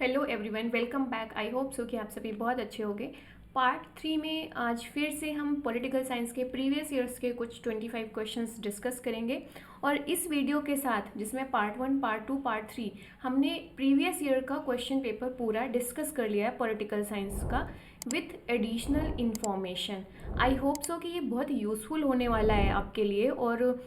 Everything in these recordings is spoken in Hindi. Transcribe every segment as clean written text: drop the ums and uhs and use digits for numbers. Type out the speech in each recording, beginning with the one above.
Hello everyone, welcome back. I hope so कि आप सभी बहुत अच्छे होंगे। पार्ट 3 में आज फिर से हम पॉलिटिकल साइंस के प्रीवियस ईयर्स के कुछ 25 क्वेश्चंस डिस्कस करेंगे। और इस वीडियो के साथ, जिसमें पार्ट 1, पार्ट 2, पार्ट 3, हमने प्रीवियस ईयर का क्वेश्चन पेपर पूरा डिस्कस कर लिया है पॉलिटिकल साइंस का, with additional information. I hope so कि ये बहुत यूज़फुल होने वाला है आपके लिए, और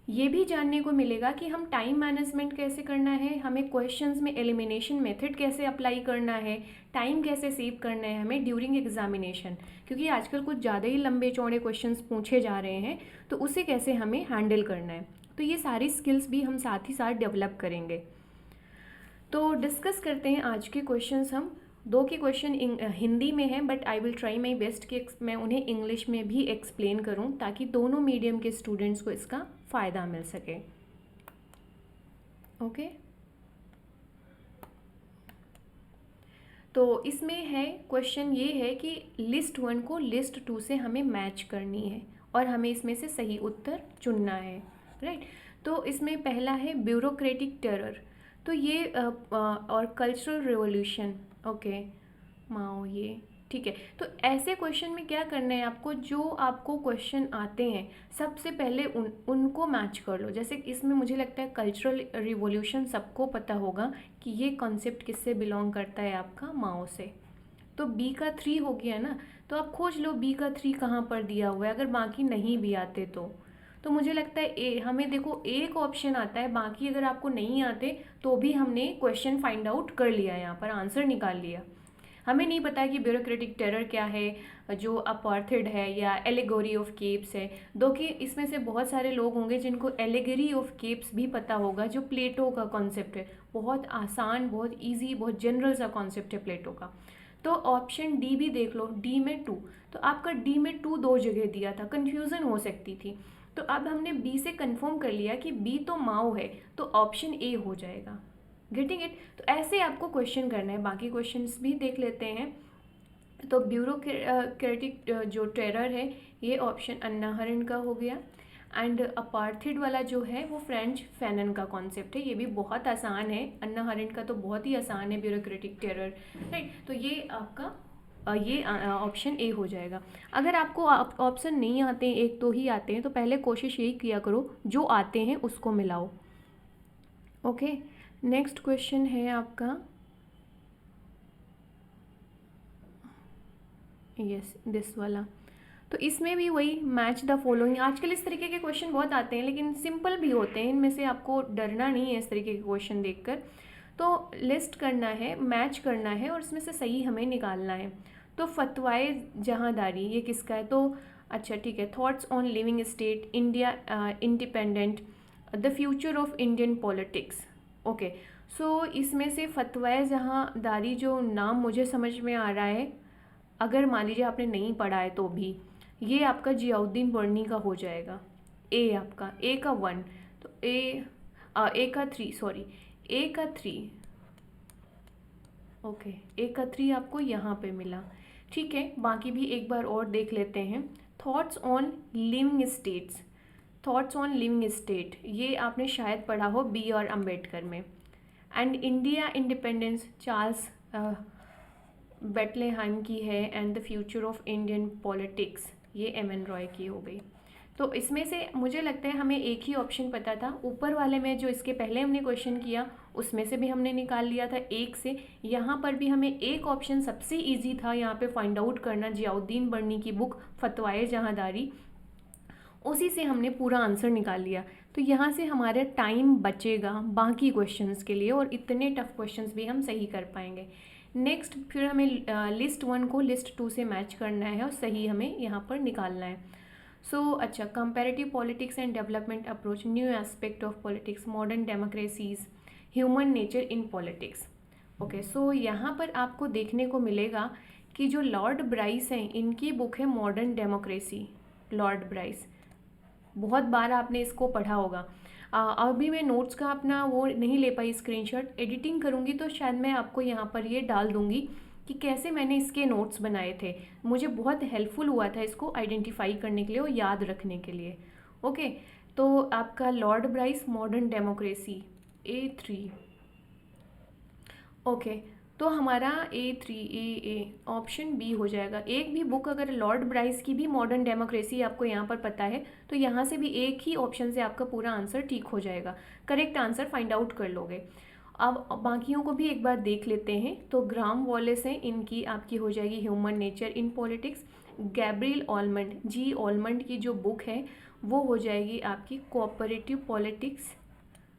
ये भी जानने को मिलेगा कि हम टाइम मैनेजमेंट कैसे करना है, हमें क्वेश्चंस में एलिमिनेशन मेथड कैसे अप्लाई करना है, टाइम कैसे सेव करना है हमें ड्यूरिंग एग्जामिनेशन, क्योंकि आजकल कुछ ज़्यादा ही लंबे चौड़े क्वेश्चंस पूछे जा रहे हैं, तो उसे कैसे हमें हैंडल करना है। तो ये सारी स्किल्स भी हम साथ ही साथ डेवलप करेंगे। तो डिस्कस करते हैं आज के क्वेश्चंस। हम दो के क्वेश्चन हिंदी में हैं, but I will try my best कि मैं उन्हें इंग्लिश में भी एक्सप्लेन करूं, ताकि दोनों मीडियम के स्टूडेंट्स को इसका फ़ायदा मिल सके। ओके, तो इसमें है क्वेश्चन ये है कि लिस्ट 1 को लिस्ट 2 से हमें मैच करनी है और हमें इसमें से सही उत्तर चुनना है, राइट। तो इसमें पहला है ब्यूरोक्रेटिक टेरर, तो ये और कल्चरल रिवॉल्यूशन। ओके, माओ, ये ठीक है। तो ऐसे क्वेश्चन में क्या करना है आपको, जो आपको क्वेश्चन आते हैं सबसे पहले उनको मैच कर लो। जैसे इसमें मुझे लगता है कल्चरल रिवॉल्यूशन सबको पता होगा कि ये कॉन्सेप्ट किससे बिलोंग करता है, आपका माओ से। तो बी का 3 हो गया ना, तो आप खोज लो बी का 3 कहाँ पर दिया हुआ है, अगर बाकी नहीं भी आते तो मुझे लगता है ए, हमें देखो एक ऑप्शन आता है, बाकी अगर आपको नहीं आते तो भी हमने क्वेश्चन फाइंड आउट कर लिया, यहाँ पर आंसर निकाल लिया। हमें नहीं पता कि ब्यूरोक्रेटिक टेरर क्या है, जो अपार्थेड है या एलिगोरी ऑफ केप्स है। दो कि इसमें से बहुत सारे लोग होंगे जिनको एलिगोरी ऑफ केप्स भी पता होगा, जो प्लेटो का कॉन्सेप्ट है। बहुत आसान, बहुत इजी, बहुत जनरल सा कॉन्सेप्ट है प्लेटो का। तो ऑप्शन डी भी देख लो, डी में 2। तो आपका डी में 2 दो जगह दिया था, कन्फ्यूज़न हो सकती थी। तो अब हमने बी से कंफर्म कर लिया कि बी तो माओ है, तो ऑप्शन ए हो जाएगा। Getting it. तो ऐसे आपको क्वेश्चन करना है। बाकी क्वेश्चंस भी देख लेते हैं। तो ब्यूरोक्रेटिक जो टेरर है, ये ऑप्शन अन्ना हरन का हो गया। एंड अपार्थेड वाला जो है वो फ्रेंच फैनन का कॉन्सेप्ट है। ये भी बहुत आसान है, अन्ना हरन का तो बहुत ही आसान है ब्यूरोक्रेटिक टेरर, राइट। तो ये आपका ये ऑप्शन ए हो जाएगा। अगर आपको ऑप्शन नहीं आते हैं, एक दो ही आते हैं, तो पहले कोशिश यही किया करो जो आते हैं उसको मिलाओ। ओके, नेक्स्ट क्वेश्चन है आपका, यस दिस वाला। तो इसमें भी वही मैच द फॉलोइंग। आजकल इस तरीके के क्वेश्चन बहुत आते हैं, लेकिन सिंपल भी होते हैं, इनमें से आपको डरना नहीं है इस तरीके के क्वेश्चन देखकर। तो लिस्ट करना है, मैच करना है, और इसमें से सही हमें निकालना है। तो फतवाए जहांदारी ये किसका है, तो अच्छा ठीक है, thoughts on living state, India independent, the future of Indian politics. Okay, so इसमें से फतवाए जहांदारी जो नाम मुझे समझ में आ रहा है, अगर मान लीजिए आपने नहीं पढ़ा है तो भी, ये आपका जियाउद्दीन वर्नी का हो जाएगा। ए आपका, ए का 1, तो ए का 3, सॉरी, ए का 3। ओके, ए का 3 आपको यहाँ पे मिला, ठीक है। बाकी भी एक बार और देख लेते हैं। Thoughts on living states, thoughts on living state, ये आपने शायद पढ़ा हो बी और अम्बेडकर में। एंड इंडिया इंडिपेंडेंस, चार्ल्स बेटलेहाइम की है। And the future of Indian politics, ये एम एन रॉय की हो गई। तो इसमें से मुझे लगता है हमें एक ही ऑप्शन पता था। ऊपर वाले में जो इसके पहले हमने क्वेश्चन किया, उसमें से भी हमने निकाल लिया था एक से। यहाँ पर भी हमें एक ऑप्शन सबसे इजी था यहाँ पे फाइंड आउट करना, जियाउद्दीन वर्नी की बुक फतवाए जहांदारी, उसी से हमने पूरा आंसर निकाल लिया। तो यहाँ से हमारा टाइम बचेगा बाकी क्वेश्चंस के लिए, और इतने टफ क्वेश्चंस भी हम सही कर पाएंगे। नेक्स्ट फिर हमें लिस्ट 1 को लिस्ट 2 से मैच करना है और सही हमें यहाँ पर निकालना है। सो अच्छा, comparative politics and development approach, new aspect of politics, modern democracies, human nature in politics. Okay, so यहाँ पर आपको देखने को मिलेगा कि जो लॉर्ड ब्राइस हैं, इनकी बुक है मॉडर्न डेमोक्रेसी। लॉर्ड ब्राइस, बहुत बार आपने इसको पढ़ा होगा। अभी मैं नोट्स का अपना वो नहीं ले पाई स्क्रीनशॉट, एडिटिंग करूँगी तो शायद मैं आपको यहाँ पर ये डाल दूँगी कि कैसे मैंने इसके नोट्स बनाए थे। मुझे बहुत हेल्पफुल हुआ था इसको आइडेंटिफाई करने के लिए और याद रखने के लिए। ओके, तो आपका Lord Bryce, modern democracy, A3। Okay, तो हमारा A ऑप्शन बी हो जाएगा। एक भी बुक अगर लॉर्ड ब्राइस की भी मॉडर्न डेमोक्रेसी आपको यहाँ पर पता है तो यहाँ से भी एक ही ऑप्शन से आपका पूरा आंसर ठीक हो जाएगा, करेक्ट आंसर फाइंड आउट कर लोगे। अब बाकियों को भी एक बार देख लेते हैं। तो ग्राम वॉलेस है, इनकी आपकी हो जाएगी human nature in politics. Gabriel Almond, G Almond की जो बुक है वो हो जाएगी आपकी cooperative politics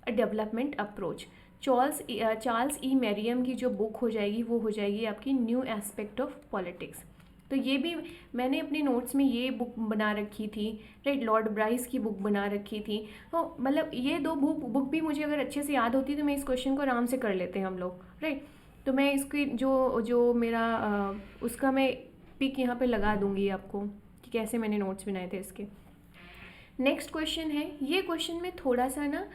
development approach. Charles E Merriam की जो बुक हो जाएगी वो हो जाएगी आपकी न्यू एस्पेक्ट ऑफ पॉलिटिक्स। तो ये भी मैंने अपने नोट्स में ये बुक बना रखी थी, राइट, लॉर्ड ब्राइस की बुक बना रखी थी। तो मतलब ये दो बुक भी मुझे अगर अच्छे से याद होती तो मैं इस क्वेश्चन को आराम से कर लेते हैं हम लोग, राइट। तो मैं इसकी जो जो मेरा उसका मैं पिक यहाँ पे लगा दूंगी आपको कि कैसे मैंने नोट्स बनाए थे इसके। नेक्स्ट क्वेश्चन है, ये क्वेश्चन में थोड़ा सा ना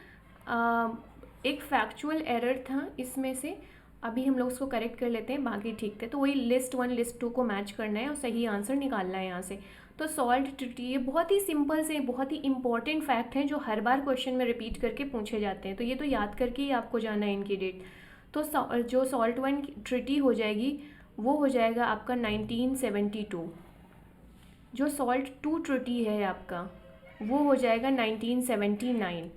एक फैक्चुअल एरर था इसमें से, अभी हम लोग उसको करेक्ट कर लेते हैं, बाकी ठीक थे। तो वही लिस्ट 1 लिस्ट 2 को मैच करना है और सही आंसर निकालना है यहाँ से। तो सॉल्ट ट्रीटी, ये बहुत ही सिंपल से बहुत ही इंपॉर्टेंट फैक्ट हैं जो हर बार क्वेश्चन में रिपीट करके पूछे जाते हैं, तो ये तो याद करके ही आपको जाना है इनकी डेट। तो जो सॉल्ट 1 ट्रीटी हो जाएगी वो हो जाएगा आपका 1972। जो सॉल्ट 2 ट्रीटी है आपका वो हो जाएगा 1979।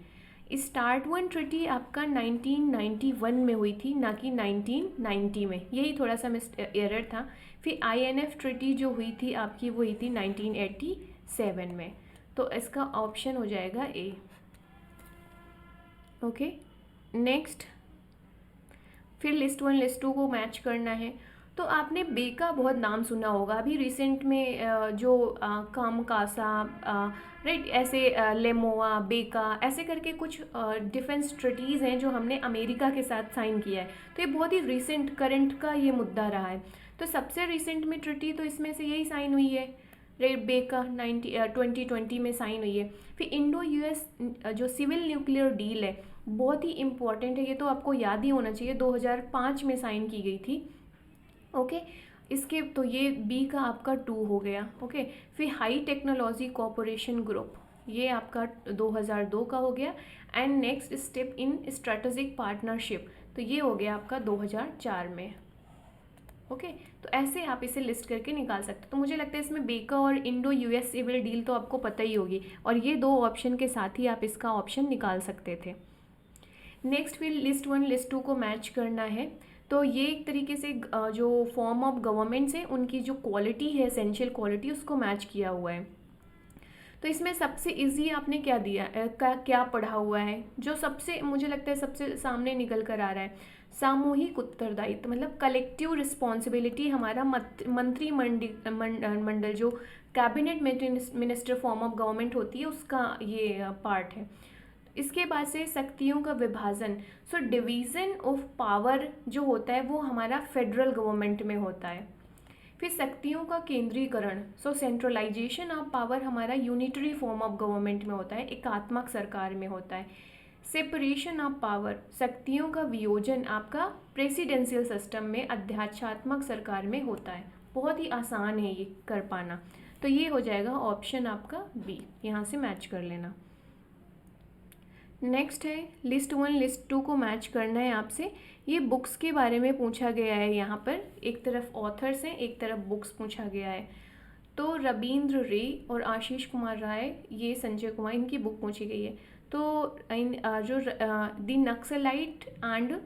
स्टार्ट 1 ट्रीटी आपका 1991 में हुई थी, ना कि 1990 में, यही थोड़ा सा एरर था। फिर INF ट्रीटी जो हुई थी आपकी वो हुई थी 1987 में। तो इसका ऑप्शन हो जाएगा ए। ओके, नेक्स्ट, फिर लिस्ट 1 लिस्ट 2 को मैच करना है। तो आपने बे का बहुत नाम सुना होगा, अभी रिसेंट में जो काम कासा, राइट, ऐसे लेमोआ, बेका, ऐसे करके कुछ डिफेंस ट्रीटीज़ हैं जो हमने अमेरिका के साथ साइन किया है। तो ये बहुत ही रिसेंट करंट का ये मुद्दा रहा है। तो सबसे रिसेंट में ट्रीटी तो इसमें से यही साइन हुई है, राइट, बेका 2020 में साइन हुई है। फिर इंडो US जो सिविल न्यूक्लियर डील है बहुत ही इंपॉर्टेंट है, ये तो आपको याद ही होना चाहिए, 2005 में साइन की गई थी। ओके, इसके तो ये बी का आपका 2 हो गया। ओके, फिर हाई टेक्नोलॉजी कॉरपोरेशन ग्रुप, ये आपका 2002 का हो गया। And next step in strategic partnership, तो ये हो गया आपका 2004 में। ओके, तो ऐसे आप इसे लिस्ट करके निकाल सकते हो। तो मुझे लगता है इसमें बेका और इंडो US सिविल डील तो आपको पता ही होगी, और ये दो ऑप्शन के साथ ही आप इसका ऑप्शन निकाल सकते थे। नेक्स्ट फिर लिस्ट 1 लिस्ट 2 को मैच करना है। तो ये एक तरीके से जो फॉर्म ऑफ गवर्नमेंट्स है उनकी जो क्वालिटी है, एसेंशियल क्वालिटी, उसको मैच किया हुआ है। तो इसमें सबसे इजी आपने क्या दिया, क्या पढ़ा हुआ है, जो सबसे मुझे लगता है सबसे सामने निकल कर आ रहा है, सामूहिक उत्तरदायित्व, मतलब कलेक्टिव रिस्पॉन्सिबिलिटी। हमारा मंत्रिमंडल जो cabinet minister form of government होती है उसका ये पार्ट है। इसके बाद से शक्तियों का विभाजन, सो डिवीज़न ऑफ पावर जो होता है वो हमारा फेडरल गवर्नमेंट में होता है। फिर शक्तियों का केंद्रीकरण, सो सेंट्रलाइजेशन ऑफ पावर हमारा यूनिटरी फॉर्म ऑफ गवर्नमेंट में होता है, एकात्मक सरकार में होता है। सेपरेशन ऑफ पावर, शक्तियों का वियोजन आपका प्रेसिडेंशियल सिस्टम में, अध्यात्मात्मक सरकार में होता है। बहुत ही आसान है ये कर पाना, तो ये हो जाएगा ऑप्शन आपका बी, यहाँ से मैच कर लेना। नेक्स्ट है लिस्ट 1 लिस्ट 2 को मैच करना है आपसे। ये बुक्स के बारे में पूछा गया है, यहाँ पर एक तरफ ऑथर्स हैं एक तरफ बुक्स पूछा गया है। तो रविंद्र रे और आशीष कुमार राय, ये संजय कुमार, इनकी बुक पूछी गई है। तो जो the Naxalite and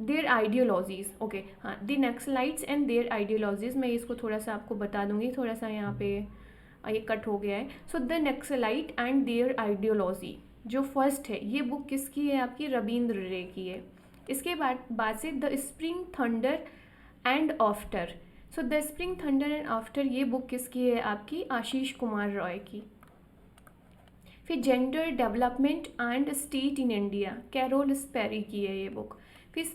their ideologies, okay हाँ, the Naxalites and their ideologies, मैं इसको थोड़ा सा आपको बता दूंगी, थोड़ा सा यहाँ पे ये कट हो गया है। So the Naxalite and there ideology जो फर्स्ट है, ये बुक किसकी है आपकी, रविंद्र रे की है। इसके बाद से the spring thunder and after, so the spring thunder and after ये बुक किसकी है आपकी, आशीष कुमार रॉय की। फिर gender development and state in India, Carole Spary की है ये बुक। फिर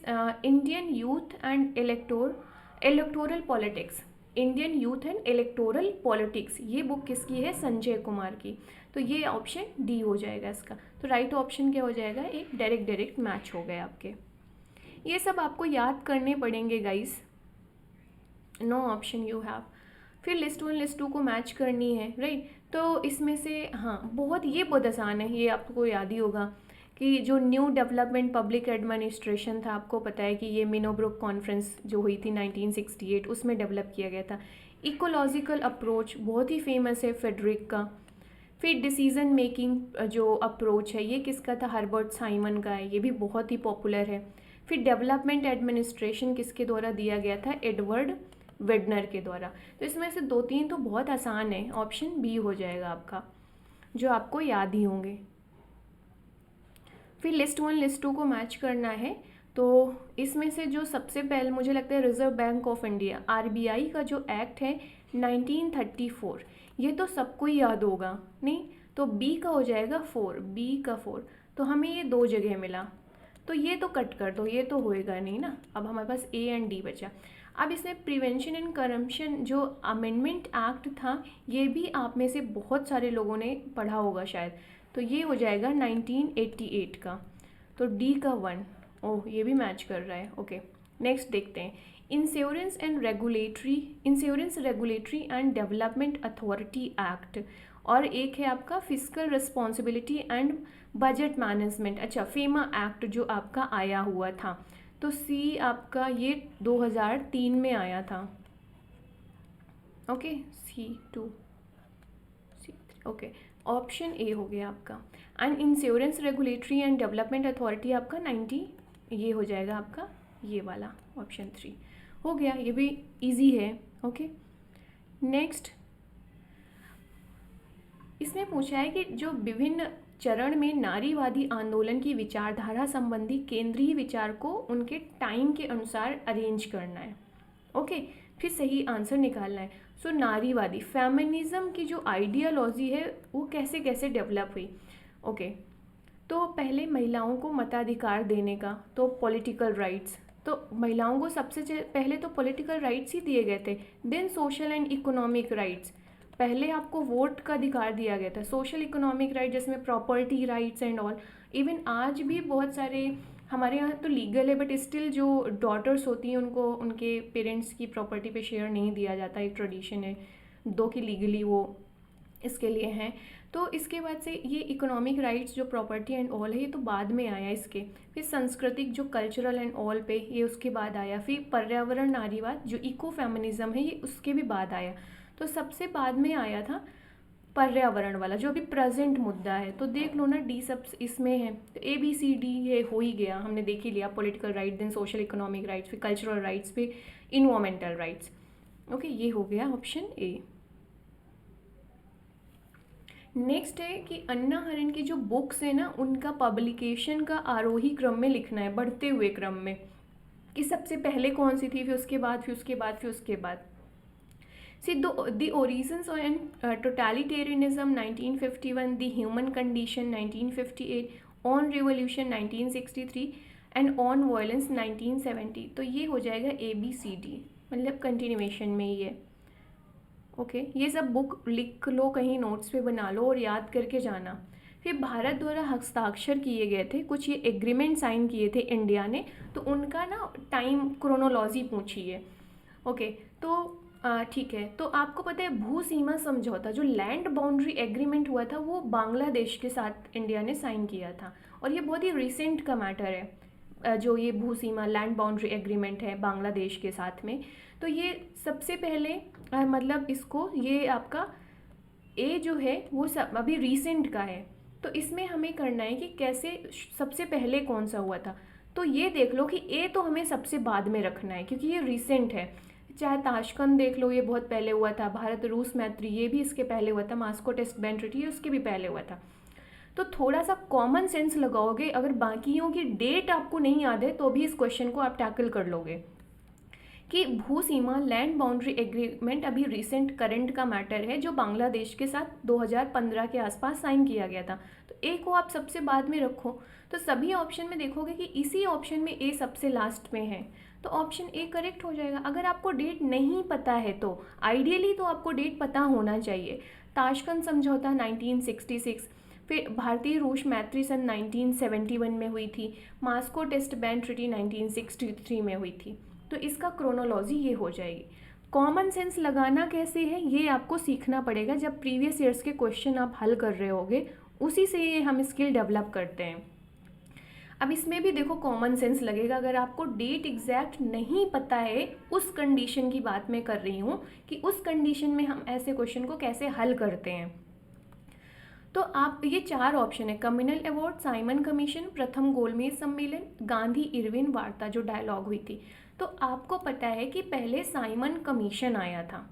Indian youth and electoral politics, Indian youth and electoral politics, ये बुक किसकी है, संजय कुमार की। तो ये ऑप्शन डी हो जाएगा इसका। तो राइट ऑप्शन क्या हो जाएगा, एक डायरेक्ट मैच हो गए आपके। ये सब आपको याद करने पड़ेंगे guys, no option you have. फिर लिस्ट 1 लिस्ट 2 को मैच करनी है, राइट। तो इसमें से हाँ, बहुत आसान है, ये आपको याद ही होगा कि जो न्यू डेवलपमेंट पब्लिक एडमिनिस्ट्रेशन था, आपको पता है कि ये मिनोब्रुक कॉन्फ्रेंस जो हुई थी 1968, उसमें डेवलप किया गया था। इकोलॉजिकल अप्रोच बहुत ही फेमस है फेडरिक का। फिर डिसीजन मेकिंग जो अप्रोच है ये किसका था, हर्बर्ट साइमन का है, ये भी बहुत ही पॉपुलर है। फिर डेवलपमेंट एडमिनिस्ट्रेशन किसके द्वारा दिया गया था, एडवर्ड वेडनर के द्वारा। तो इसमें से 2-3 तो बहुत आसान है, ऑप्शन बी हो जाएगा आपका, जो आपको याद ही होंगे। फिर लिस्ट 1 लिस्ट 2 को मैच करना है, तो इसमें से जो सबसे पहले मुझे लगता है reserve bank of India, RBI का जो एक्ट है 1934, ये तो सबको ही याद होगा नहीं, तो बी का हो जाएगा 4, बी का 4। तो हमें ये 2 जगह मिला, तो ये तो कट कर दो, ये तो होएगा नहीं ना। अब हमारे पास ए एंड डी बचा। अब इसमें प्रिवेंशन एंड करप्शन जो अमेंडमेंट एक्ट था, ये भी आप में से बहुत सारे लोगों ने पढ़ा होगा शायद, तो ये हो जाएगा 1988 का, तो डी का 1। ओह, ये भी मैच कर रहा है, ओके। नेक्स्ट देखते हैं, insurance regulatory and development authority act, और एक है आपका fiscal responsibility and budget management, अच्छा फेमा एक्ट जो आपका आया हुआ था, तो सी आपका ये 2003 में आया था, okay, C2 C3, okay, option A हो गया आपका। And insurance regulatory and development authority आपका 90, ये हो जाएगा आपका ये वाला ऑप्शन 3 हो गया, ये भी इजी है, ओके। नेक्स्ट इसमें पूछा है कि जो विभिन्न चरण में नारीवादी आंदोलन की विचारधारा संबंधी केंद्रीय विचार को उनके टाइम के अनुसार अरेंज करना है, ओके। फिर सही आंसर निकालना है। सो नारीवादी फेमिनिज्म की जो आइडियोलॉजी है वो कैसे कैसे डेवलप हुई, ओके। तो पहले महिलाओं को मताधिकार देने का, तो पॉलिटिकल राइट्स, तो महिलाओं को सबसे पहले तो पॉलिटिकल राइट्स ही दिए गए थे। Then social and economic rights, पहले आपको वोट का अधिकार दिया गया था। सोशल इकोनॉमिक राइट जिसमें property rights and all, even आज भी बहुत सारे हमारे यहाँ तो लीगल है, बट स्टिल जो डॉटर्स होती हैं उनको उनके पेरेंट्स की प्रॉपर्टी पे शेयर नहीं दिया जाता, एक ट्रेडिशन है, दो कि लीगली वो इसके लिए हैं। तो इसके बाद से ये इकोनॉमिक राइट्स जो प्रॉपर्टी एंड ऑल है ये तो बाद में आया इसके। फिर सांस्कृतिक जो कल्चरल एंड ऑल पे ये उसके बाद आया। फिर पर्यावरण नारीवाद जो इको फेमिनिज्म है ये उसके भी बाद आया। तो सबसे बाद में आया था पर्यावरण वाला जो अभी प्रेजेंट मुद्दा है, तो देख लो ना डी सब इसमें है, तो ABCD ये हो ही गया, हमने देख ही लिया। Political right, then social economic rights, फिर कल्चरल राइट्स, फिर इन्वायरमेंटल राइट्स, ओके, ये हो गया ऑप्शन ए। नेक्स्ट है कि अन्ना हरन की जो बुक्स है ना उनका पब्लिकेशन का आरोही क्रम में लिखना है, बढ़ते हुए क्रम में, कि सबसे पहले कौन सी थी, फिर उसके बाद, फिर उसके बाद, फिर उसके बाद। See, the Origins and Totalitarianism 1951, The Human Condition 1958, On Revolution 1963 and On Violence 1970, तो ये हो जाएगा ABCD, मतलब कंटिन्यूएशन में ही है, ओके। ये सब बुक लिख लो, कहीं नोट्स पे बना लो और याद करके जाना। फिर भारत द्वारा हस्ताक्षर किए गए थे कुछ ये एग्रीमेंट साइन किए थे इंडिया ने, तो उनका ना टाइम क्रोनोलॉजी पूछी है, ओके। तो ठीक है, तो आपको पता है भू सीमा समझौता जो लैंड बाउंड्री एग्रीमेंट हुआ था वो बांग्लादेश के साथ इंडिया ने साइन किया था, और ये बहुत ही रिसेंट का मैटर है। जो ये भू सीमा लैंड बाउंड्री एग्रीमेंट है बांग्लादेश के साथ में, तो ये सबसे पहले मतलब इसको ये आपका ए जो है वो सब अभी रिसेंट का है। तो इसमें हमें करना है कि कैसे सबसे पहले कौन सा हुआ था, तो ये देख लो कि ए तो हमें सबसे बाद में रखना है क्योंकि ये रिसेंट है। चाहे ताशकंद देख लो, ये बहुत पहले हुआ था। भारत रूस मैत्री ये भी इसके पहले हुआ था। मास्को टेस्ट बैंड ट्रीटी ये उसके भी पहले हुआ था। तो थोड़ा सा कॉमन सेंस लगाओगे, अगर बाकियों की डेट आपको नहीं याद है तो भी इस क्वेश्चन को आप टैकल कर लोगे कि भू सीमा लैंड बाउंड्री एग्रीमेंट अभी रिसेंट करंट का मैटर है जो बांग्लादेश के साथ 2015 के आसपास साइन किया गया था। तो ए को आप सबसे बाद में रखो, तो सभी ऑप्शन में देखोगे कि इसी ऑप्शन में ए सबसे लास्ट में है, तो ऑप्शन ए करेक्ट हो जाएगा। अगर आपको डेट नहीं पता है तो आइडियली तो आपको डेट पता होना चाहिए। ताशकंद समझौता 1966, फिर भारतीय रूस मैत्री सन 1971 में हुई थी। मास्को टेस्ट बैंड ट्रीटी 1963 में हुई थी। तो इसका क्रोनोलॉजी ये हो जाएगी। कॉमन सेंस लगाना कैसे है ये आपको सीखना पड़ेगा। जब प्रीवियस ईयर्स के क्वेश्चन आप हल कर रहे होगे उसी से ये हम स्किल डेवलप करते हैं। अब इसमें भी देखो कॉमन सेंस लगेगा, अगर आपको डेट एग्जैक्ट नहीं पता है, उस कंडीशन की बात मैं कर रही हूँ कि उस कंडीशन में हम ऐसे क्वेश्चन को कैसे हल करते हैं। तो आप ये 4 ऑप्शन है, कम्युनल अवार्ड, साइमन कमीशन, प्रथम गोलमेज सम्मेलन, गांधी इरविन वार्ता जो डायलॉग हुई थी। तो आपको पता है कि पहले साइमन कमीशन आया था।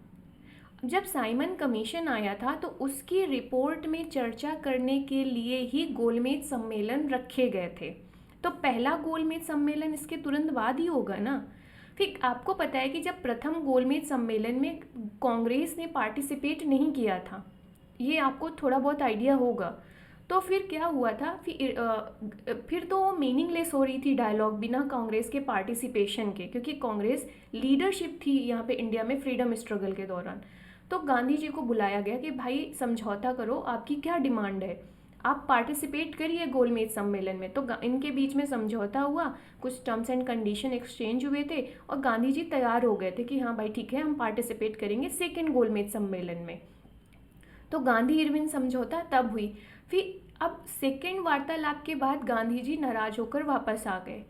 जब साइमन कमीशन आया था तो उसकी रिपोर्ट में चर्चा करने के लिए ही गोलमेज सम्मेलन रखे गए थे। तो पहला गोलमेज सम्मेलन इसके तुरंत बाद ही होगा ना। फिर आपको पता है कि जब प्रथम गोलमेज सम्मेलन में कांग्रेस ने पार्टिसिपेट नहीं किया था, ये आपको थोड़ा बहुत आइडिया होगा। तो फिर क्या हुआ था, फिर तो वो मीनिंगलेस हो रही थी डायलॉग बिना कांग्रेस के पार्टिसिपेशन के, क्योंकि कांग्रेस लीडरशिप थी यहाँ पे इंडिया में फ्रीडम स्ट्रगल के दौरान। तो गांधी जी को बुलाया गया कि भाई समझौता करो, आपकी क्या डिमांड है, आप पार्टिसिपेट करिए गोलमेज सम्मेलन में। तो इनके बीच में समझौता हुआ, कुछ टर्म्स एंड कंडीशन एक्सचेंज हुए थे और गांधी जी तैयार हो गए थे कि हाँ भाई ठीक है, हम पार्टिसिपेट करेंगे सेकेंड गोलमेज सम्मेलन में। तो गांधी इरविन समझौता तब हुई। फिर अब सेकेंड वार्तालाप के बाद गांधी जी नाराज होकर वापस आ गए,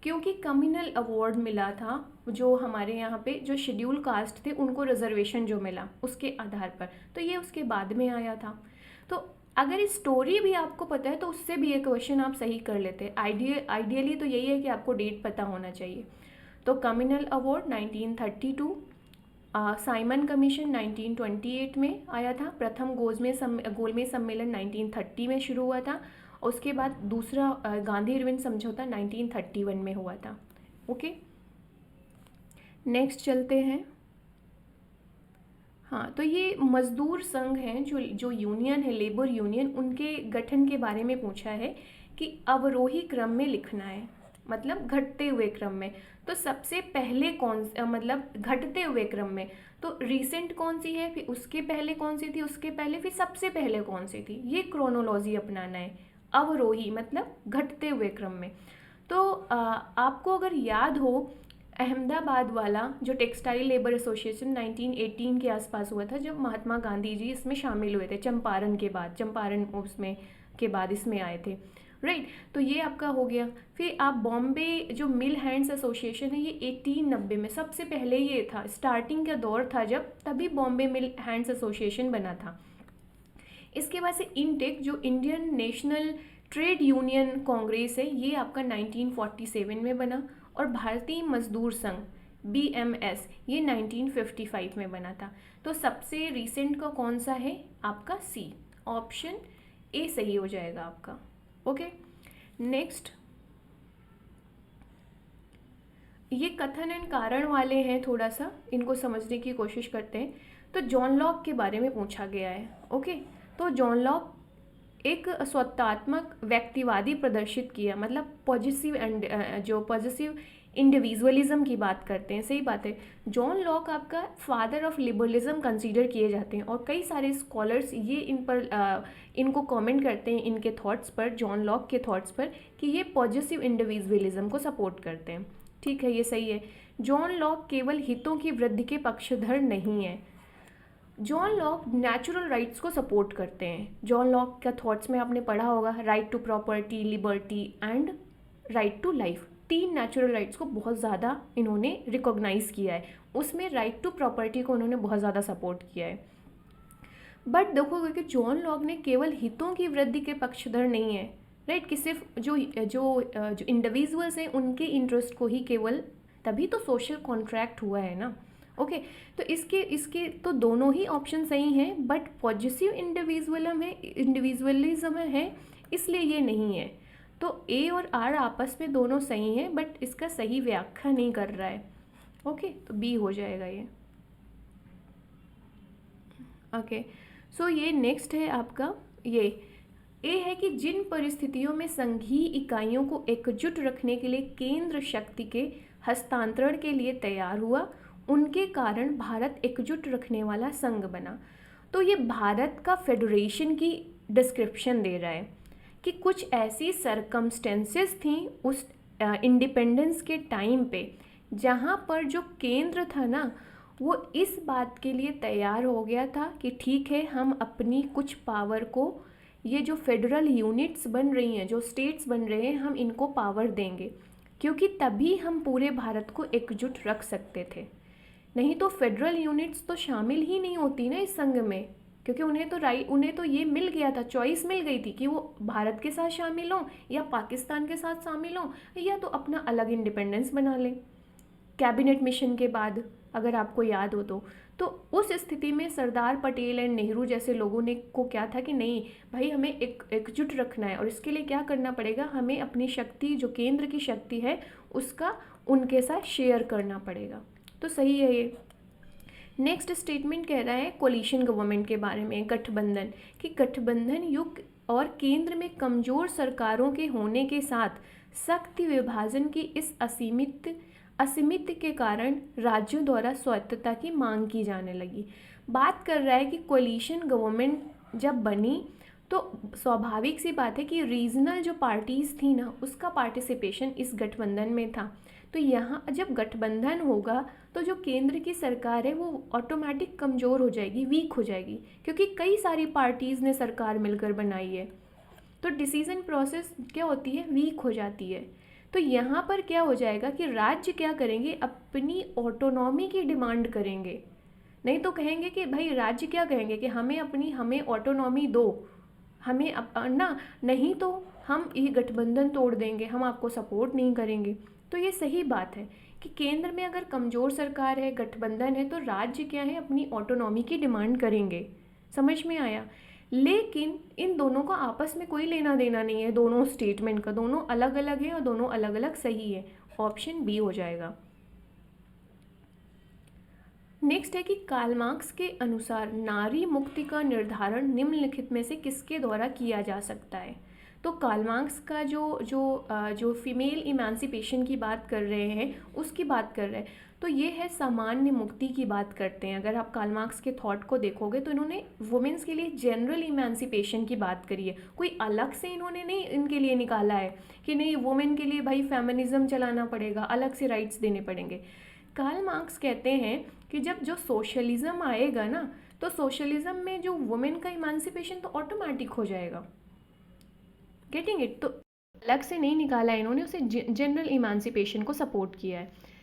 क्योंकि कम्युनल अवार्ड मिला था, जो हमारे यहाँ पे जो शेड्यूल कास्ट थे उनको रिजर्वेशन जो मिला उसके आधार पर। तो ये उसके बाद में आया था। तो अगर इस स्टोरी भी आपको पता है तो उससे भी ये क्वेश्चन आप सही कर लेते हैं। आइडियली तो यही है कि आपको डेट पता होना चाहिए। तो कम्युनल अवार्ड 1932, साइमन कमीशन 1928 में आया था, प्रथम गोलमेज सम्मेलन 1930 में शुरू हुआ था, और उसके बाद दूसरा गांधी इरविन समझौता 1931 में हुआ था। ओके, नेक्स्ट चलते हैं। हाँ, तो ये मजदूर संघ हैं, जो यूनियन है, लेबर यूनियन, उनके गठन के बारे में पूछा है कि अवरोही क्रम में लिखना है, मतलब घटते हुए क्रम में। तो सबसे पहले मतलब घटते हुए क्रम में, तो रिसेंट कौन सी है, फिर उसके पहले कौन सी थी, उसके पहले, फिर सबसे पहले कौन सी थी, ये क्रोनोलॉजी अपनाना है। अवरोही मतलब घटते हुए क्रम में। तो आपको अगर याद हो, अहमदाबाद वाला जो टेक्सटाइल लेबर एसोसिएशन 1918 के आसपास हुआ था, जब महात्मा गांधी जी इसमें शामिल हुए थे, चंपारण उसमें के बाद इसमें आए थे, राइट। तो ये आपका हो गया। फिर आप बॉम्बे जो मिल हैंड्स एसोसिएशन है, ये 1890 में सबसे पहले ये था, स्टार्टिंग का दौर था जब, तभी बॉम्बे मिल हैंड्स एसोसिएशन बना था। इसके बाद से इंटेक जो Indian national trade union Congress है, ये आपका 1947 में बना, और भारतीय मजदूर संघ BMS ये 1955 में बना था। तो सबसे रिसेंट का कौन सा है आपका, सी, ऑप्शन ए सही हो जाएगा आपका। ओके, नेक्स्ट, ये कथन एंड कारण वाले हैं, थोड़ा सा इनको समझने की कोशिश करते हैं। तो जॉन लॉक के बारे में पूछा गया है। ओके, तो जॉन लॉक एक स्वत्वात्मक व्यक्तिवादी प्रदर्शित किया, मतलब पॉजिटिव एंड जो पॉजिटिव इंडिविजुअलिज्म की बात करते हैं, सही बात है। जॉन लॉक आपका फादर ऑफ लिबरलिज्म कंसीडर किए जाते हैं, और कई सारे स्कॉलर्स ये इनको कमेंट करते हैं इनके थॉट्स पर, जॉन लॉक के थॉट्स पर, कि ये पॉजिटिव इंडिविजुअलिज्म को सपोर्ट करते हैं। ठीक है, ये सही है। जॉन लॉक केवल हितों की वृद्धि के पक्षधर नहीं है। जॉन लॉक नेचुरल राइट्स को सपोर्ट करते हैं। जॉन लॉक का थॉट्स में आपने पढ़ा होगा, right to property, liberty and right to life, 3 natural rights को बहुत ज़्यादा इन्होंने रिकॉग्नाइज किया है। उसमें राइट टू प्रॉपर्टी को उन्होंने बहुत ज़्यादा सपोर्ट किया है। बट देखोगे कि जॉन लॉक ने केवल हितों की वृद्धि के पक्षधर नहीं है, राइट, कि सिर्फ जो इंडिविजुअल्स हैं उनके इंटरेस्ट को ही केवल, तभी तो सोशल कॉन्ट्रैक्ट हुआ है ना। ओके, तो इसके तो दोनों ही ऑप्शन सही हैं, बट पॉजिटिव इंडिविजुअलिज्म है, इसलिए ये नहीं है। तो ए और आर आपस में दोनों सही हैं, बट इसका सही व्याख्या नहीं कर रहा है। ओके, तो बी हो जाएगा ये। ओके, सो ये नेक्स्ट है आपका, ये ए है कि जिन परिस्थितियों में संघीय इकाइयों को एकजुट रखने के लिए केंद्र शक्ति के हस्तांतरण के लिए तैयार हुआ, उनके कारण भारत एकजुट रखने वाला संघ बना। तो ये भारत का फेडरेशन की डिस्क्रिप्शन दे रहा है कि कुछ ऐसी सरकमस्टेंसेस थी उस इंडिपेंडेंस के टाइम पे, जहाँ पर जो केंद्र था ना, वो इस बात के लिए तैयार हो गया था कि ठीक है, हम अपनी कुछ पावर को ये जो फेडरल यूनिट्स बन रही हैं, जो स्टेट्स बन रहे हैं, हम इनको पावर देंगे, क्योंकि तभी हम पूरे भारत को एकजुट रख सकते थे। नहीं तो फेडरल यूनिट्स तो शामिल ही नहीं होती ना इस संघ में, क्योंकि उन्हें तो ये मिल गया था, चॉइस मिल गई थी कि वो भारत के साथ शामिल हों या पाकिस्तान के साथ शामिल हों या तो अपना अलग इंडिपेंडेंस बना लें कैबिनेट मिशन के बाद, अगर आपको याद हो तो उस स्थिति में सरदार पटेल एंड नेहरू जैसे लोगों ने को क्या था कि नहीं भाई, हमें एकजुट रखना है, और इसके लिए क्या करना पड़ेगा, हमें अपनी शक्ति, जो केंद्र की शक्ति है, उसका उनके साथ शेयर करना पड़ेगा। तो सही है ये। नेक्स्ट स्टेटमेंट कह रहा है कोलिशन गवर्नमेंट के बारे में, गठबंधन, कि गठबंधन युग और केंद्र में कमज़ोर सरकारों के होने के साथ शक्ति विभाजन की इस असीमित के कारण राज्यों द्वारा स्वायत्तता की मांग की जाने लगी। बात कर रहा है कि कोलिशन गवर्नमेंट जब बनी तो स्वाभाविक सी बात है कि रीजनल जो पार्टीज़ थी ना, उसका पार्टिसिपेशन इस गठबंधन में था। तो यहाँ जब गठबंधन होगा तो जो केंद्र की सरकार है वो ऑटोमेटिक कमज़ोर हो जाएगी, वीक हो जाएगी, क्योंकि कई सारी पार्टीज़ ने सरकार मिलकर बनाई है। तो डिसीजन प्रोसेस क्या होती है, वीक हो जाती है। तो यहाँ पर क्या हो जाएगा कि राज्य क्या करेंगे, अपनी ऑटोनॉमी की डिमांड करेंगे। नहीं तो कहेंगे कि भाई, राज्य क्या कहेंगे कि हमें ऑटोनॉमी दो, हमें ना, नहीं तो हम ये गठबंधन तोड़ देंगे, हम आपको सपोर्ट नहीं करेंगे। तो ये सही बात है कि केंद्र में अगर कमज़ोर सरकार है, गठबंधन है, तो राज्य क्या है, अपनी ऑटोनॉमी की डिमांड करेंगे। समझ में आया। लेकिन इन दोनों का आपस में कोई लेना देना नहीं है, दोनों स्टेटमेंट का, दोनों अलग अलग है और दोनों अलग अलग सही है। ऑप्शन बी हो जाएगा। नेक्स्ट है कि कार्ल मार्क्स के अनुसार नारी मुक्ति का निर्धारण निम्नलिखित में से किसके द्वारा किया जा सकता है। तो कार्ल मार्क्स का जो फीमेल इमेंसिपेशन की बात कर रहे हैं, उसकी बात कर रहे हैं, तो ये है सामान्य मुक्ति की बात करते हैं। अगर आप कार्ल मार्क्स के थॉट को देखोगे तो इन्होंने वुमेन्स के लिए जनरल इमेंसिपेशन की बात करी है, कोई अलग से इन्होंने नहीं इनके लिए निकाला है कि नहीं वुमेन के लिए भाई फेमिनिज्म चलाना पड़ेगा, अलग से राइट्स देने पड़ेंगे। कार्ल मार्क्स कहते हैं कि जब जो सोशलिज्म आएगा ना, तो सोशलिज्म में जो वुमेन का इमेंसिपेशन तो ऑटोमेटिक हो जाएगा। Getting it. तो अलग से नहीं निकाला है इन्होंने, उसे जनरल इमेंसिपेशन को सपोर्ट किया है।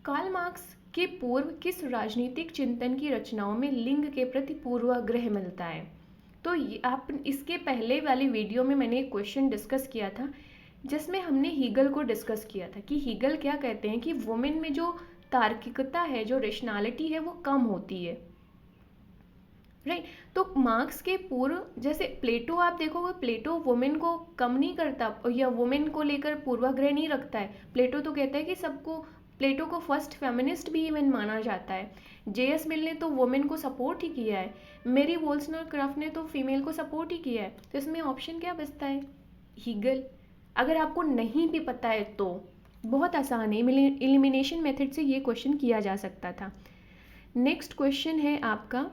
कार्ल मार्क्स के पूर्व किस राजनीतिक चिंतन की रचनाओं में लिंग के प्रति पूर्वाग्रह मिलता है। तो आप इसके पहले वाली वीडियो में मैंने एक क्वेश्चन डिस्कस किया था, जिसमें हमने हीगल को डिस्कस किया था कि हीगल क्या कहते हैं कि वुमेन में जो तार्किकता है, जो रेशनैलिटी है, वो कम होती है, राइट। तो मार्क्स के पूर्व, जैसे प्लेटो आप देखोगे, प्लेटो वुमेन को कम नहीं करता या वुमेन को लेकर पूर्वाग्रह नहीं रखता है। प्लेटो तो कहता है कि सबको, प्लेटो को फर्स्ट फेमिनिस्ट भी इवन माना जाता है। जेएस मिल ने तो वुमेन को सपोर्ट ही किया है, मेरी वोल्सनरक्राफ्ट ने तो फीमेल को सपोर्ट ही किया है। तो इसमें ऑप्शन क्या बचता है, हीगल। अगर आपको नहीं भी पता है तो बहुत आसान है, एलिमिनेशन मेथड से ये क्वेश्चन किया जा सकता था। नेक्स्ट क्वेश्चन है आपका,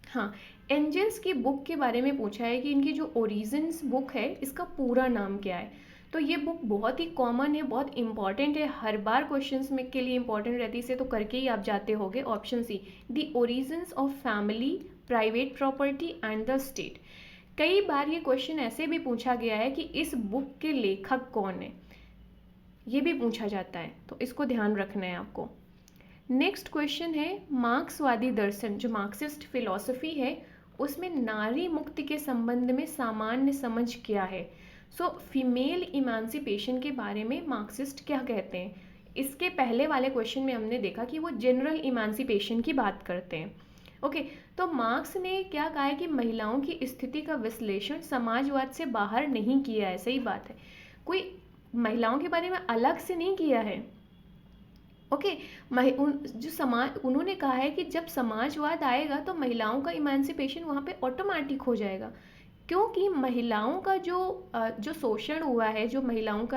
हाँ, एंजल्स की बुक के बारे में पूछा है कि इनकी जो ओरिजिन्स बुक है, इसका पूरा नाम क्या है। तो ये बुक बहुत ही कॉमन है, बहुत इंपॉर्टेंट है, हर बार क्वेश्चंस में के लिए इंपॉर्टेंट रहती है, इसे तो करके ही आप जाते होगे। Option C, the origins of family, private property and the state. कई बार ये क्वेश्चन ऐसे भी पूछा गया है कि इस बुक के लेखक कौन है, ये भी पूछा जाता है, तो इसको ध्यान रखना है आपको। नेक्स्ट क्वेश्चन है, मार्क्सवादी दर्शन, जो मार्क्सिस्ट फिलॉसफी है, उसमें नारी मुक्ति के संबंध में सामान्य समझ क्या है। सो फीमेल इमेंसिपेशन के बारे में मार्क्सिस्ट क्या कहते हैं। इसके पहले वाले क्वेश्चन में हमने देखा कि वो जनरल इमेंसिपेशन की बात करते हैं। ओके, तो मार्क्स ने क्या कहा है कि महिलाओं की स्थिति का विश्लेषण समाजवाद से बाहर नहीं किया है। सही बात है, कोई महिलाओं के बारे में अलग से नहीं किया है। ओके, जो समाज, उन्होंने कहा है कि जब समाजवाद आएगा तो महिलाओं का इमेंसिपेशन वहाँ पे ऑटोमेटिक हो जाएगा, क्योंकि महिलाओं का जो शोषण हुआ है, जो महिलाओं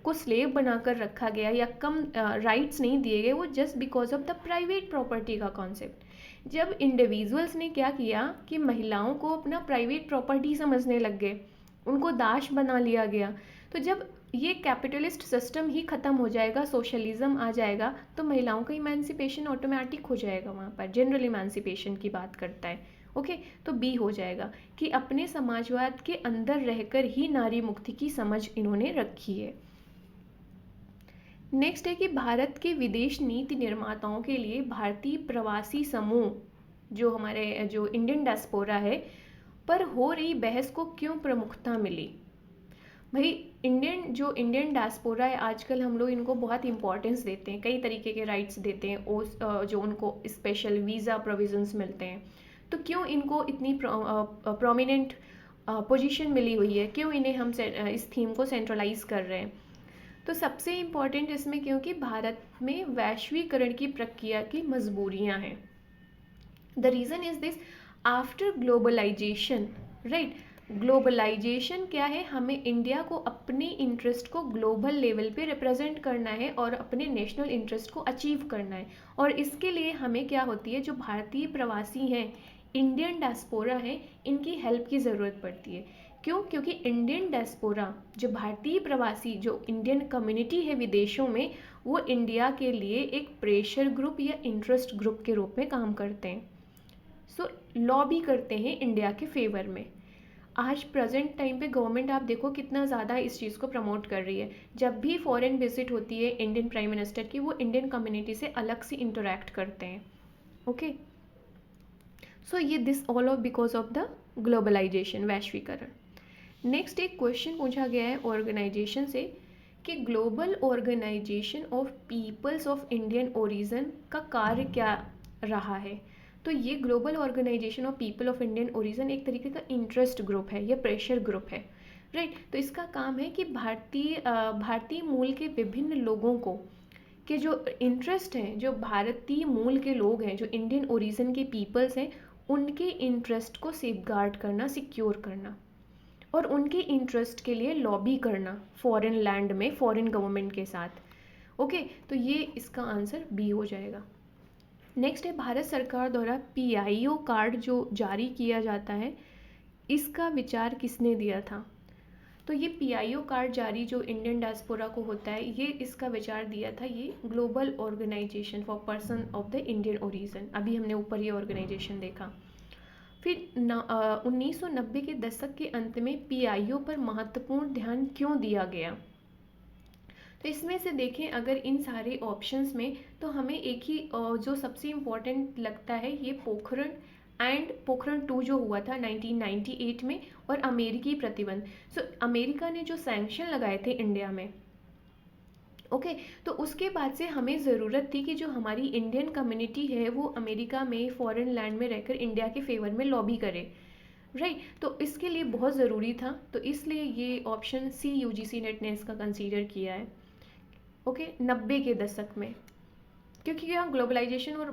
को स्लेव बनाकर रखा गया या कम राइट्स नहीं दिए गए, वो just because of the private property का कॉन्सेप्ट। जब इंडिविजुअल्स ने क्या किया कि महिलाओं को अपना प्राइवेट प्रॉपर्टी समझने लग गए, उनको दास बना लिया गया, तो जब ये कैपिटलिस्ट सिस्टम ही ख़त्म हो जाएगा, सोशलिज्म आ जाएगा, तो महिलाओं का इमेंसिपेशन ऑटोमेटिक हो जाएगा। वहाँ पर जनरल इमेंसिपेशन की बात करता है। ओके, तो बी हो जाएगा कि अपने समाजवाद के अंदर रहकर ही नारी मुक्ति की समझ इन्होंने रखी है। नेक्स्ट है कि भारत के विदेश नीति निर्माताओं के लिए भारतीय प्रवासी समूह जो इंडियन डायस्पोरा है पर हो रही बहस को क्यों प्रमुखता मिली। भाई इंडियन डायस्पोरा है आजकल हम लोग इनको बहुत इंपॉर्टेंस देते हैं, कई तरीके के राइट्स देते हैं, जो उनको स्पेशल वीज़ा प्रोविजंस मिलते हैं, तो क्यों इनको इतनी प्रोमिनेंट पोजीशन मिली हुई है, क्यों इन्हें हम इस थीम को सेंट्रलाइज कर रहे हैं। तो सबसे इम्पॉर्टेंट इसमें क्योंकि भारत में वैश्वीकरण की प्रक्रिया की मजबूरियां हैं। The reason is this, after globalisation, right, globalisation क्या है, हमें इंडिया को अपने इंटरेस्ट को ग्लोबल लेवल पे रिप्रेजेंट करना है और अपने नेशनल इंटरेस्ट को अचीव करना है, और इसके लिए हमें क्या होती है, जो भारतीय प्रवासी हैं, इंडियन डायस्पोरा हैं, इनकी हेल्प की ज़रूरत पड़ती है। क्यों? क्योंकि इंडियन डायस्पोरा, जो भारतीय प्रवासी, जो इंडियन कम्युनिटी है विदेशों में, वो इंडिया के लिए एक प्रेशर ग्रुप या इंटरेस्ट ग्रुप के रूप में काम करते हैं, सो लॉबी करते हैं इंडिया के फेवर में। आज प्रेजेंट टाइम पे गवर्नमेंट आप देखो कितना ज़्यादा इस चीज़ को प्रमोट कर रही है। जब भी फॉरेन विजिट होती है इंडियन प्राइम मिनिस्टर की, वो इंडियन कम्युनिटी से अलग से इंटरेक्ट करते हैं। ओके, सो ये this all of because of the globalisation, वैश्वीकरण। नेक्स्ट एक क्वेश्चन पूछा गया है ऑर्गेनाइजेशन से कि global organisation of peoples of Indian origin का कार्य क्या रहा है। तो ये global organisation of people of Indian origin एक तरीके का इंटरेस्ट ग्रुप है या प्रेशर ग्रुप है, राइट। तो इसका काम है कि भारतीय मूल के विभिन्न लोगों को के जो इंटरेस्ट हैं, जो भारतीय मूल के लोग हैं, जो इंडियन ओरिजिन के पीपल्स हैं, उनके इंटरेस्ट को सेफगार्ड करना, सिक्योर करना और उनके इंटरेस्ट के लिए लॉबी करना फॉरेन लैंड में, फॉरेन गवर्नमेंट के साथ। ओके, तो ये इसका आंसर बी हो जाएगा। नेक्स्ट है भारत सरकार द्वारा PIO कार्ड जो जारी किया जाता है, इसका विचार किसने दिया था। तो ये PIO कार्ड जारी जो इंडियन डायस्पोरा को होता है, ये इसका विचार दिया था ये global organisation for person of the Indian origin. अभी हमने ऊपर ये ऑर्गेनाइजेशन देखा। फिर 1990 के दशक के अंत में PIO पर महत्वपूर्ण ध्यान क्यों दिया गया। तो इसमें से देखें अगर इन सारे ऑप्शंस में, तो हमें एक ही जो सबसे इम्पॉर्टेंट लगता है ये पोखरण 2 जो हुआ था 1998 में, और अमेरिकी प्रतिबंध। सो अमेरिका ने जो सैंक्शन लगाए थे इंडिया में, ओके, तो उसके बाद से हमें ज़रूरत थी कि जो हमारी इंडियन कम्युनिटी है वो अमेरिका में, फॉरेन लैंड में रहकर इंडिया के फेवर में लॉबी करे, राइट। तो इसके लिए बहुत ज़रूरी था, तो इसलिए ये ऑप्शन सी UGC नेट ने इसका कंसीडर किया है। ओके, 90 के दशक में, क्योंकि यहाँ ग्लोबलाइजेशन और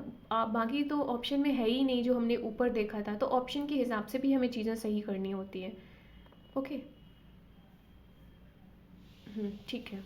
बाकी तो ऑप्शन में है ही नहीं जो हमने ऊपर देखा था, तो ऑप्शन के हिसाब से भी हमें चीज़ें सही करनी होती है। ओके, ठीक है।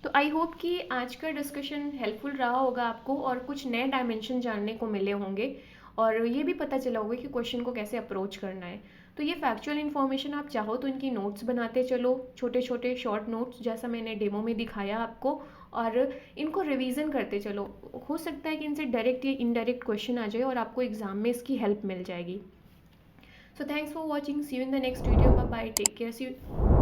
तो आई होप कि आज का डिस्कशन हेल्पफुल रहा होगा आपको और कुछ नए डायमेंशन जानने को मिले होंगे, और ये भी पता चला होगा कि क्वेश्चन को कैसे अप्रोच करना है। तो ये फैक्चुअल इन्फॉर्मेशन आप चाहो तो इनकी नोट्स बनाते चलो, छोटे छोटे शॉर्ट नोट्स, जैसा मैंने डेमो में दिखाया आपको, और इनको रिवीजन करते चलो। हो सकता है कि इनसे डायरेक्ट या इनडायरेक्ट क्वेश्चन आ जाए और आपको एग्जाम में इसकी हेल्प मिल जाएगी। So thanks for watching, see you in the next video, bye bye, take care, see you.